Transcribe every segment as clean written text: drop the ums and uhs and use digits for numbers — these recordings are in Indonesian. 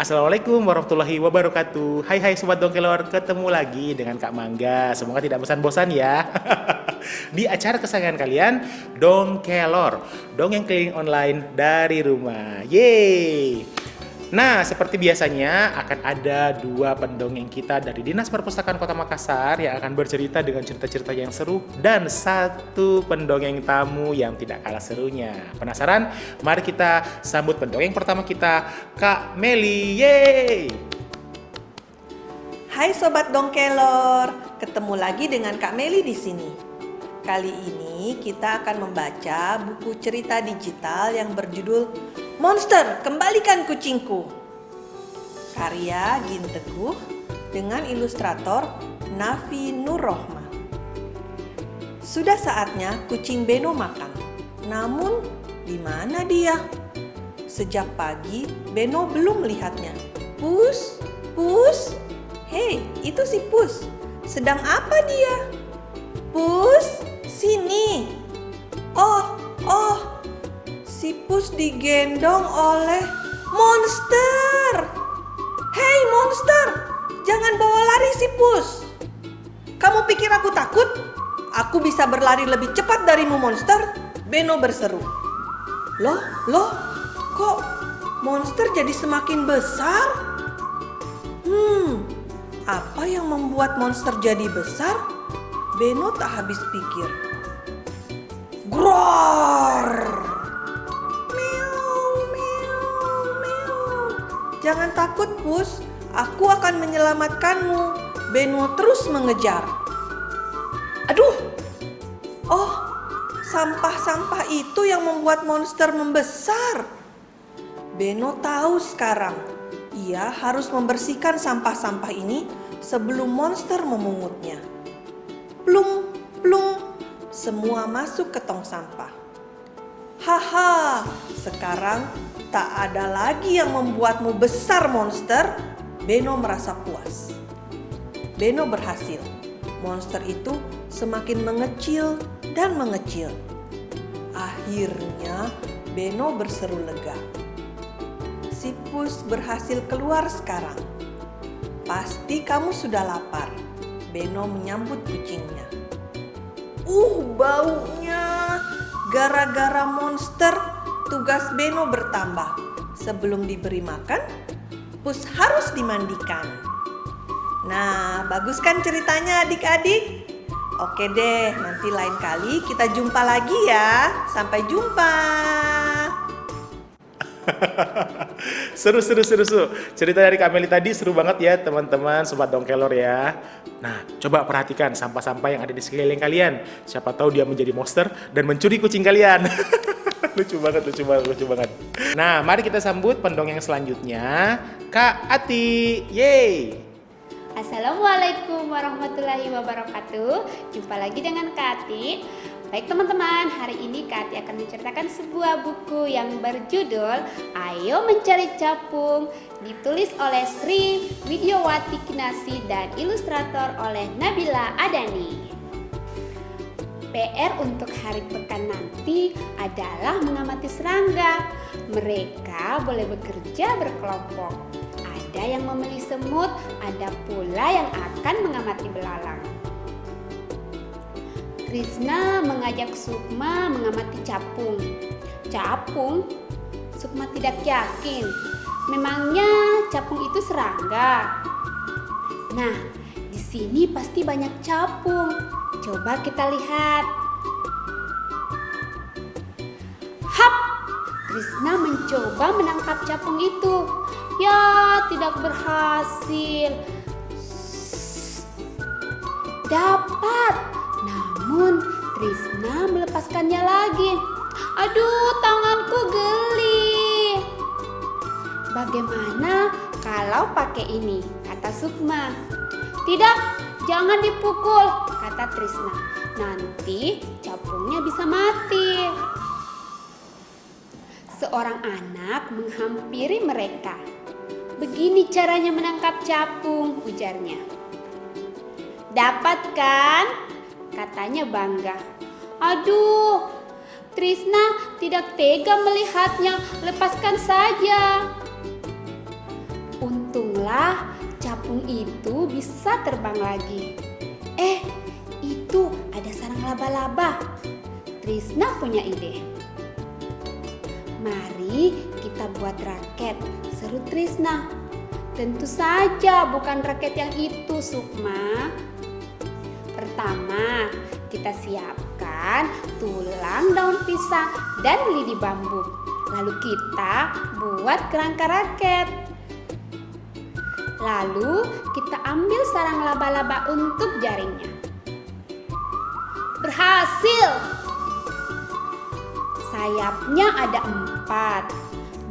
Assalamualaikum warahmatullahi wabarakatuh. Hai Sobat Dongkelor, ketemu lagi dengan Kak Mangga. Semoga tidak bosan-bosan ya. Di acara kesayangan kalian, Dongkelor, dongeng keliling online dari rumah. Yeay! Nah, seperti biasanya akan ada dua pendongeng kita dari Dinas Perpustakaan Kota Makassar yang akan bercerita dengan cerita-cerita yang seru dan satu pendongeng tamu yang tidak kalah serunya. Penasaran? Mari kita sambut pendongeng pertama kita, Kak Meli. Yeay! Hai Sobat Dongkelor, ketemu lagi dengan Kak Meli di sini. Kali ini kita akan membaca buku cerita digital yang berjudul Monster, Kembalikan Kucingku. Karya Gin Teguh dengan ilustrator Nafi Nurrohma. Sudah saatnya kucing Beno makan. Namun, di mana dia? Sejak pagi, Beno belum melihatnya. Pus, Pus. Hei, itu si Pus. Sedang apa dia? Pus, sini. Oh, si Pus digendong oleh monster. Hei monster, jangan bawa lari si Pus. Kamu pikir aku takut? Aku bisa berlari lebih cepat darimu monster, Beno berseru. Loh, kok monster jadi semakin besar? Apa yang membuat monster jadi besar? Beno tak habis pikir. Groor! Jangan takut, Pus. Aku akan menyelamatkanmu. Beno terus mengejar. Aduh! Oh, sampah-sampah itu yang membuat monster membesar. Beno tahu sekarang. Ia harus membersihkan sampah-sampah ini sebelum monster memungutnya. Plung, plung. Semua masuk ke tong sampah. Haha, sekarang tak ada lagi yang membuatmu besar monster. Beno merasa puas. Beno berhasil. Monster itu semakin mengecil dan mengecil. Akhirnya Beno berseru lega. Si Pus berhasil keluar sekarang. Pasti kamu sudah lapar. Beno menyambut kucingnya. Baunya. Gara-gara monster, tugas Beno bertambah. Sebelum diberi makan, Pus harus dimandikan. Nah, bagus kan ceritanya adik-adik? Oke deh, nanti lain kali kita jumpa lagi ya. Sampai jumpa. Seru. Cerita dari Kak Meli tadi seru banget ya teman-teman Sobat Dongkelor ya. Nah, coba perhatikan sampah-sampah yang ada di sekeliling kalian. Siapa tahu dia menjadi monster dan mencuri kucing kalian. Lucu banget. Nah, mari kita sambut pendongeng selanjutnya, Kak Ati. Yeay! Assalamualaikum warahmatullahi wabarakatuh. Jumpa lagi dengan Kak Ati. Baik teman-teman, hari ini Kak Ati akan menceritakan sebuah buku yang berjudul Ayo Mencari Capung, ditulis oleh Sri Widyawati Kinasi dan ilustrator oleh Nabila Adani. PR untuk hari pekan nanti adalah mengamati serangga. Mereka boleh bekerja berkelompok. Ada yang memilih semut, ada pula yang akan mengamati belalang. Krisna mengajak Sukma mengamati capung. Capung? Sukma tidak yakin. Memangnya capung itu serangga? Nah, di sini pasti banyak capung. Coba kita lihat. Hap! Krisna mencoba menangkap capung itu. Ya, tidak berhasil. Dapat. Namun Krisna melepaskannya lagi. Aduh, tanganku geli. Bagaimana kalau pakai ini? Kata Sukma. Tidak, jangan dipukul, kata Trisna. Nanti capungnya bisa mati. Seorang anak menghampiri mereka. Begini caranya menangkap capung, ujarnya. Dapat kan? Katanya bangga. Aduh, Trisna tidak tega melihatnya, lepaskan saja. Untunglah capung itu bisa terbang lagi. Itu ada sarang laba-laba. Trisna punya ide. Mari kita buat raket, seru Trisna. Tentu saja bukan raket yang itu, Sukma. Pertama, kita siapkan tulang daun pisang dan lidi bambu. Lalu kita buat kerangka raket. Lalu kita ambil sarang laba-laba untuk jaringnya. Berhasil! Sayapnya ada 4,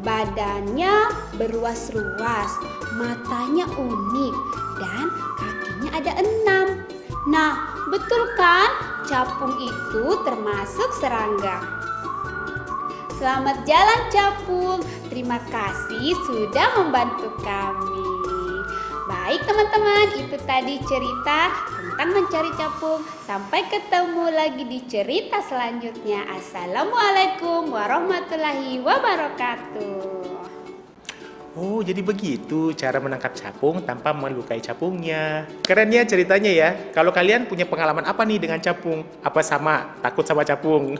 badannya beruas-ruas, matanya unik, dan kakinya ada 6. Nah, betul kan? Capung itu termasuk serangga. Selamat jalan capung, terima kasih sudah membantu kami. Baik teman-teman, itu tadi cerita tentang mencari capung. Sampai ketemu lagi di cerita selanjutnya. Assalamualaikum warahmatullahi wabarakatuh. Oh, jadi begitu cara menangkap capung tanpa melukai capungnya. Keren ya ceritanya ya. Kalau kalian punya pengalaman apa nih dengan capung? Apa sama takut sama capung?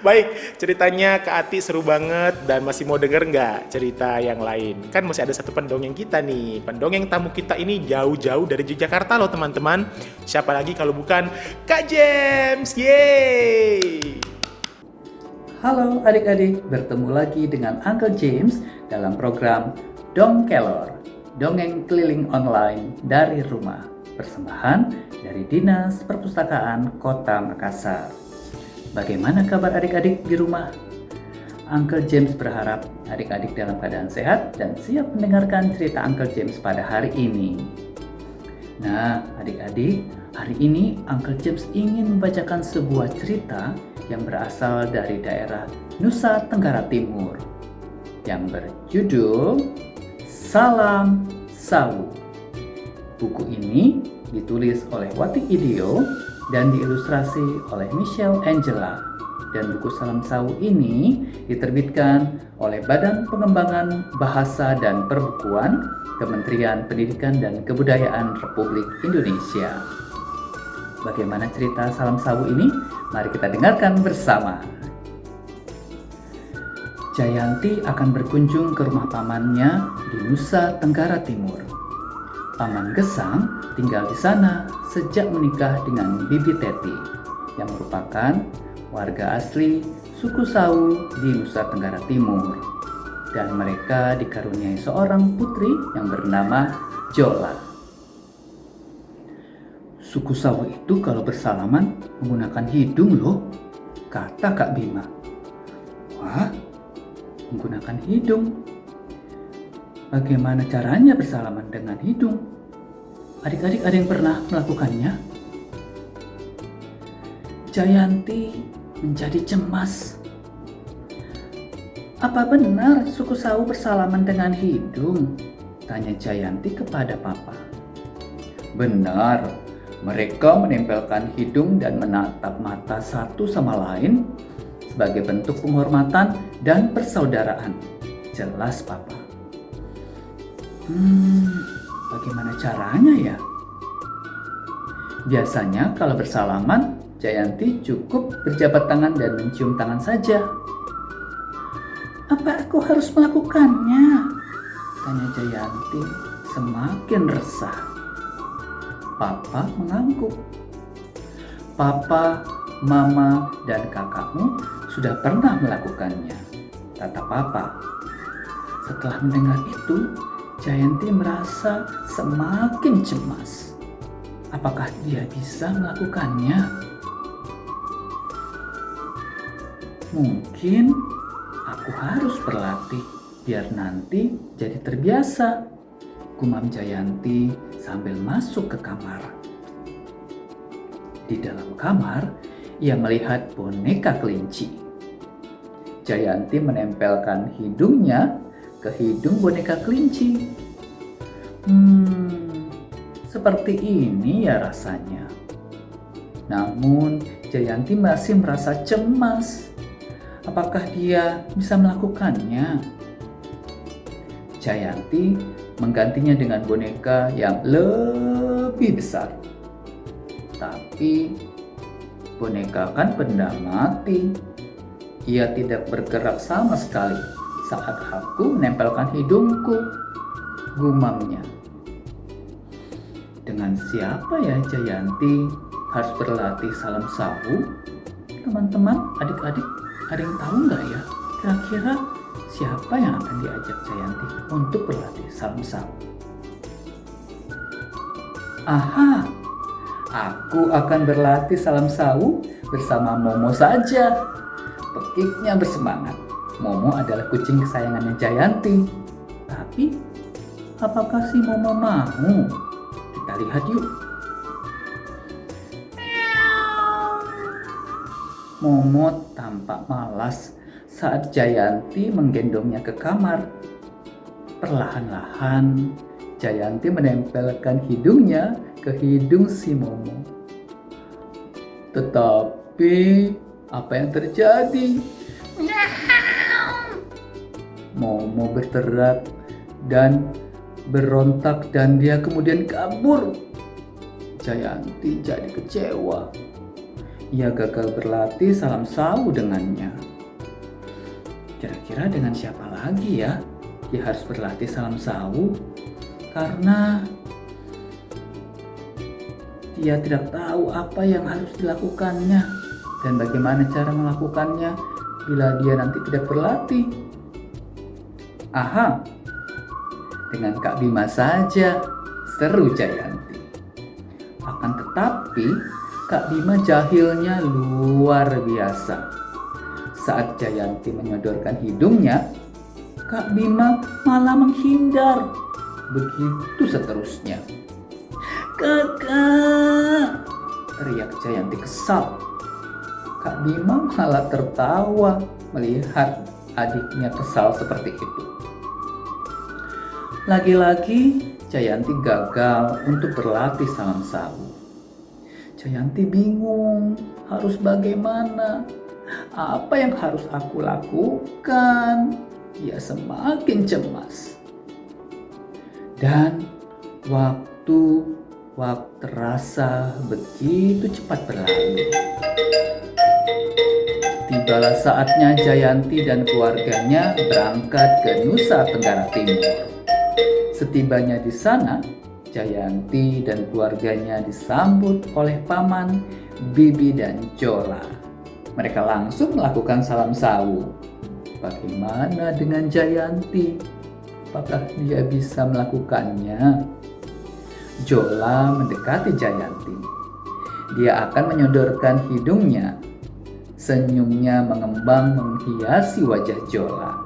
Baik, ceritanya Kak Ati seru banget dan masih mau denger nggak cerita yang lain? Kan masih ada satu pendongeng kita nih. Pendongeng tamu kita ini jauh-jauh dari Yogyakarta loh teman-teman. Siapa lagi kalau bukan Kak James? Yeay! Halo adik-adik, bertemu lagi dengan Uncle James dalam program Dongkelor, Dongeng Keliling Online dari Rumah, persembahan dari Dinas Perpustakaan Kota Makassar. Bagaimana kabar adik-adik di rumah? Uncle James berharap adik-adik dalam keadaan sehat dan siap mendengarkan cerita Uncle James pada hari ini. Nah, adik-adik, hari ini Uncle James ingin membacakan sebuah cerita yang berasal dari daerah Nusa Tenggara Timur yang berjudul Salam Sawu. Buku ini ditulis oleh Wati Idio dan diilustrasi oleh Michelle Angela. Dan buku Salam Sawu ini diterbitkan oleh Badan Pengembangan Bahasa dan Perbukuan Kementerian Pendidikan dan Kebudayaan Republik Indonesia. Bagaimana cerita Salam Sawu ini? Mari kita dengarkan bersama. Jayanti akan berkunjung ke rumah pamannya di Nusa Tenggara Timur. Paman Gesang tinggal di sana sejak menikah dengan Bibi Teti yang merupakan warga asli suku Sawu di Nusa Tenggara Timur. Dan mereka dikaruniai seorang putri yang bernama Jola. Suku Sawu itu kalau bersalaman menggunakan hidung loh, kata Kak Bima. Wah, menggunakan hidung. Bagaimana caranya bersalaman dengan hidung? Adik-adik ada yang pernah melakukannya? Jayanti menjadi cemas. Apa benar suku Sawu bersalaman dengan hidung? Tanya Jayanti kepada papa. Benar, mereka menempelkan hidung dan menatap mata satu sama lain sebagai bentuk penghormatan dan persaudaraan. Jelas papa. Bagaimana caranya ya? Biasanya kalau bersalaman, Jayanti cukup berjabat tangan dan mencium tangan saja. Apa aku harus melakukannya? Tanya Jayanti semakin resah. Papa mengangguk. Papa, mama, dan kakakmu sudah pernah melakukannya, kata papa. Setelah mendengar itu, Jayanti merasa semakin cemas. Apakah dia bisa melakukannya? Mungkin aku harus berlatih, biar nanti jadi terbiasa, gumam Jayanti sambil masuk ke kamar. Di dalam kamar, ia melihat boneka kelinci. Jayanti menempelkan hidungnya ke hidung boneka kelinci. Seperti ini ya rasanya. Namun Jayanti masih merasa cemas. Apakah dia bisa melakukannya? Jayanti menggantinya dengan boneka yang lebih besar. Tapi boneka kan benda mati. Ia tidak bergerak sama sekali saat aku menempelkan hidungku, gumamnya. Dengan siapa ya Jayanti harus berlatih salam sawu? Teman-teman, adik-adik, ada yang tahu nggak ya? Kira-kira siapa yang akan diajak Jayanti untuk berlatih salam sawu? Aha, aku akan berlatih salam sawu bersama Momo saja. Pekiknya bersemangat. Momo adalah kucing kesayangannya Jayanti. Tapi, apakah si Momo mau? Kita lihat yuk. Momo tampak malas saat Jayanti menggendongnya ke kamar. Perlahan-lahan, Jayanti menempelkan hidungnya ke hidung si Momo. Tetapi, apa yang terjadi? Momo berteriak dan berontak dan dia kemudian kabur. Jayanti jadi kecewa. Ia gagal berlatih salam sawu dengannya. Kira-kira dengan siapa lagi ya dia harus berlatih salam sawu? Karena dia tidak tahu apa yang harus dilakukannya dan bagaimana cara melakukannya bila dia nanti tidak berlatih. Aha, dengan Kak Bima saja, seru Jayanti. Akan tetapi, Kak Bima jahilnya luar biasa. Saat Jayanti menyodorkan hidungnya, Kak Bima malah menghindar. Begitu seterusnya. Kakak, teriak Jayanti kesal. Kak Bima malah tertawa melihat adiknya kesal seperti itu. Lagi-lagi Jayanti gagal untuk berlatih salam sawu. Jayanti bingung harus bagaimana. Apa yang harus aku lakukan? Ia semakin cemas. Dan waktu terasa begitu cepat berlalu. Tibalah saatnya Jayanti dan keluarganya berangkat ke Nusa Tenggara Timur. Setibanya di sana, Jayanti dan keluarganya disambut oleh paman, bibi, dan Jola. Mereka langsung melakukan salam sawu. Bagaimana dengan Jayanti? Apakah dia bisa melakukannya? Jola mendekati Jayanti. Dia akan menyodorkan hidungnya. Senyumnya mengembang menghiasi wajah Jola.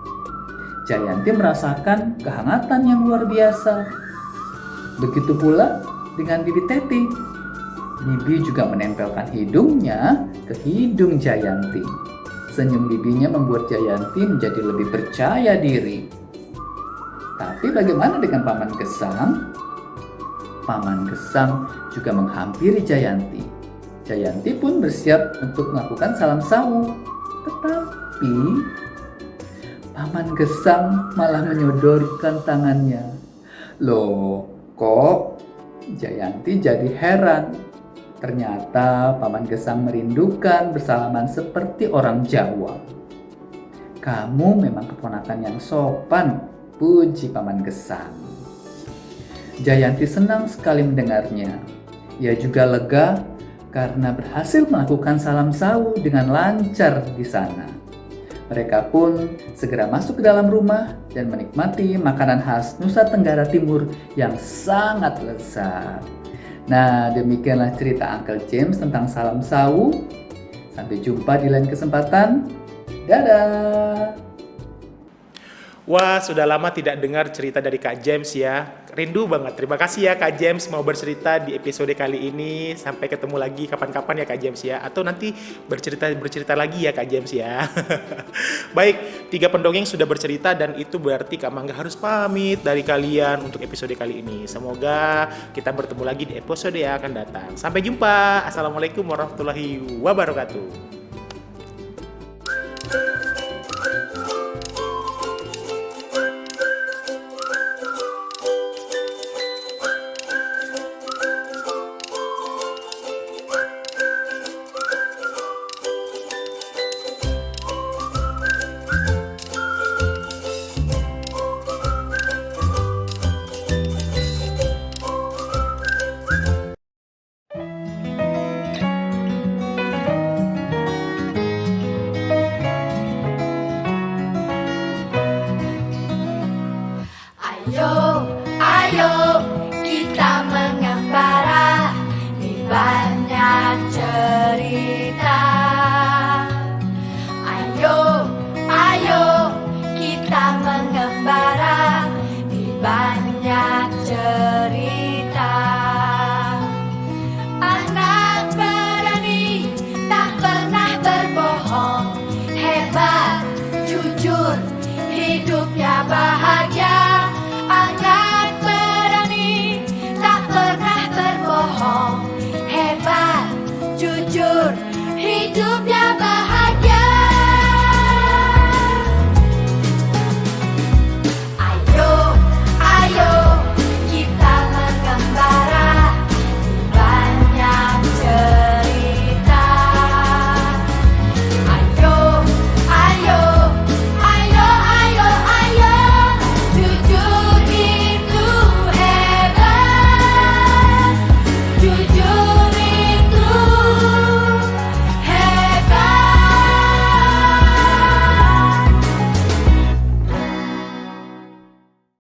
Jayanti merasakan kehangatan yang luar biasa. Begitu pula dengan Bibi Teti. Bibi juga menempelkan hidungnya ke hidung Jayanti. Senyum bibinya membuat Jayanti menjadi lebih percaya diri. Tapi bagaimana dengan Paman Gesang? Paman Gesang juga menghampiri Jayanti. Jayanti pun bersiap untuk melakukan salam sawu. Tetapi Paman Gesang malah menyodorkan tangannya. Loh, kok? Jayanti jadi heran. Ternyata Paman Gesang merindukan bersalaman seperti orang Jawa. Kamu memang keponakan yang sopan, puji Paman Gesang. Jayanti senang sekali mendengarnya. Ia juga lega karena berhasil melakukan salam sawu dengan lancar di sana. Mereka pun segera masuk ke dalam rumah dan menikmati makanan khas Nusa Tenggara Timur yang sangat lezat. Nah, demikianlah cerita Uncle James tentang salam sawu. Sampai jumpa di lain kesempatan. Dadah! Wah, sudah lama tidak dengar cerita dari Kak James ya. Rindu banget. Terima kasih ya Kak James mau bercerita di episode kali ini. Sampai ketemu lagi kapan-kapan ya Kak James ya. Atau nanti bercerita lagi ya Kak James ya. Baik, 3 pendongeng sudah bercerita dan itu berarti Kak Mangga harus pamit dari kalian untuk episode kali ini. Semoga kita bertemu lagi di episode yang akan datang. Sampai jumpa. Assalamualaikum warahmatullahi wabarakatuh. Ayo